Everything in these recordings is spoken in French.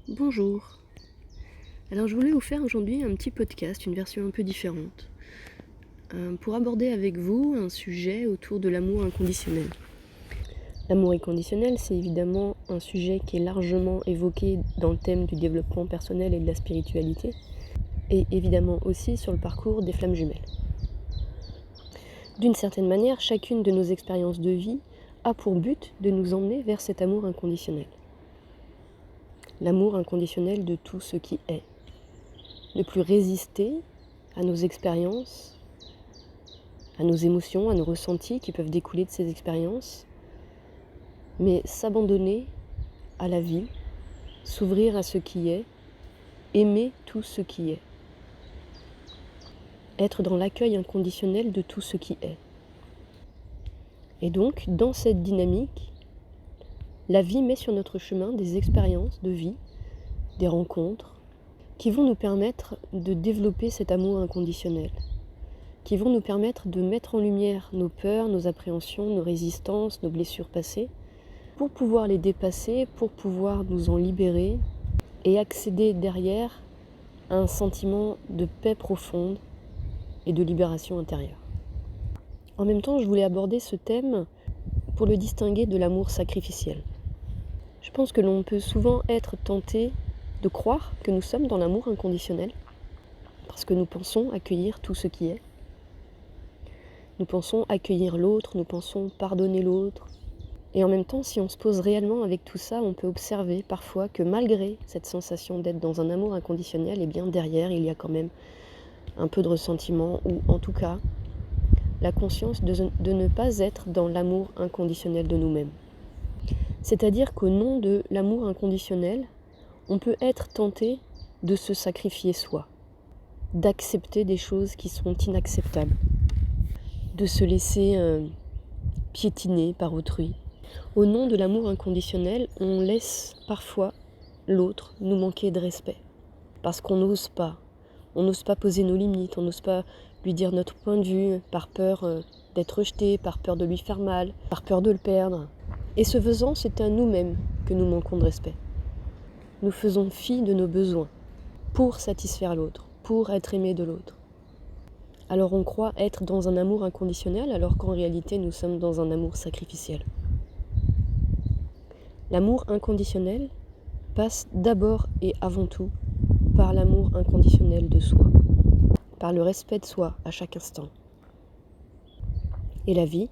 Bonjour. Alors je voulais vous faire aujourd'hui un petit podcast, une version un peu différente, pour aborder avec vous un sujet autour de l'amour inconditionnel. L'amour inconditionnel, c'est évidemment un sujet qui est largement évoqué dans le thème du développement personnel et de la spiritualité, et évidemment aussi sur le parcours des flammes jumelles. D'une certaine manière, chacune de nos expériences de vie a pour but de nous emmener vers cet amour inconditionnel. L'amour inconditionnel de tout ce qui est. Ne plus résister à nos expériences, à nos émotions, à nos ressentis qui peuvent découler de ces expériences, mais s'abandonner à la vie, s'ouvrir à ce qui est, aimer tout ce qui est. Être dans l'accueil inconditionnel de tout ce qui est. Et donc, dans cette dynamique, la vie met sur notre chemin des expériences de vie, des rencontres, qui vont nous permettre de développer cet amour inconditionnel, qui vont nous permettre de mettre en lumière nos peurs, nos appréhensions, nos résistances, nos blessures passées, pour pouvoir les dépasser, pour pouvoir nous en libérer et accéder derrière à un sentiment de paix profonde et de libération intérieure. En même temps, je voulais aborder ce thème pour le distinguer de l'amour sacrificiel. Je pense que l'on peut souvent être tenté de croire que nous sommes dans l'amour inconditionnel, parce que nous pensons accueillir tout ce qui est. Nous pensons accueillir l'autre, nous pensons pardonner l'autre. Et en même temps, si on se pose réellement avec tout ça, on peut observer parfois que malgré cette sensation d'être dans un amour inconditionnel, et bien derrière, il y a quand même un peu de ressentiment, ou en tout cas, la conscience de ne pas être dans l'amour inconditionnel de nous-mêmes. C'est-à-dire qu'au nom de l'amour inconditionnel, on peut être tenté de se sacrifier soi, d'accepter des choses qui sont inacceptables, de se laisser piétiner par autrui. Au nom de l'amour inconditionnel, on laisse parfois l'autre nous manquer de respect. Parce qu'on n'ose pas. On n'ose pas poser nos limites, on n'ose pas lui dire notre point de vue, par peur d'être rejeté, par peur de lui faire mal, par peur de le perdre. Et ce faisant, c'est à nous-mêmes que nous manquons de respect. Nous faisons fi de nos besoins pour satisfaire l'autre, pour être aimé de l'autre. Alors on croit être dans un amour inconditionnel alors qu'en réalité nous sommes dans un amour sacrificiel. L'amour inconditionnel passe d'abord et avant tout par l'amour inconditionnel de soi, par le respect de soi à chaque instant. Et la vie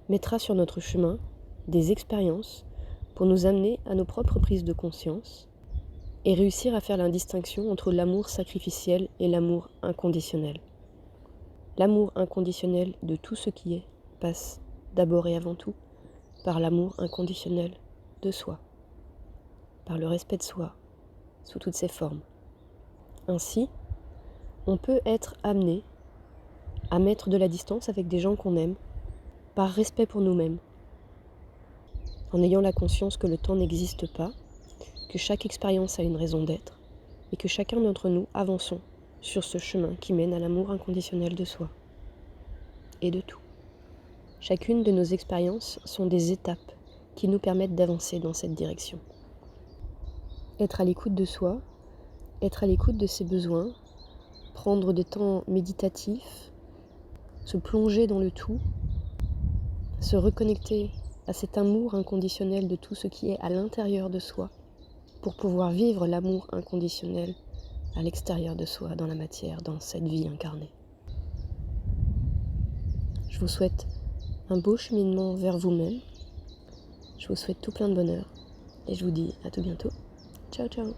mettra sur notre chemin des expériences pour nous amener à nos propres prises de conscience et réussir à faire la distinction entre l'amour sacrificiel et l'amour inconditionnel. L'amour inconditionnel de tout ce qui est passe d'abord et avant tout par l'amour inconditionnel de soi, par le respect de soi, sous toutes ses formes. Ainsi, on peut être amené à mettre de la distance avec des gens qu'on aime, par respect pour nous-mêmes, en ayant la conscience que le temps n'existe pas, que chaque expérience a une raison d'être, et que chacun d'entre nous avançons sur ce chemin qui mène à l'amour inconditionnel de soi et de tout. Chacune de nos expériences sont des étapes qui nous permettent d'avancer dans cette direction. Être à l'écoute de soi, être à l'écoute de ses besoins, prendre des temps méditatifs, se plonger dans le tout, se reconnecter à cet amour inconditionnel de tout ce qui est à l'intérieur de soi pour pouvoir vivre l'amour inconditionnel à l'extérieur de soi, dans la matière, dans cette vie incarnée. Je vous souhaite un beau cheminement vers vous-même. Je vous souhaite tout plein de bonheur et je vous dis à tout bientôt. Ciao ciao.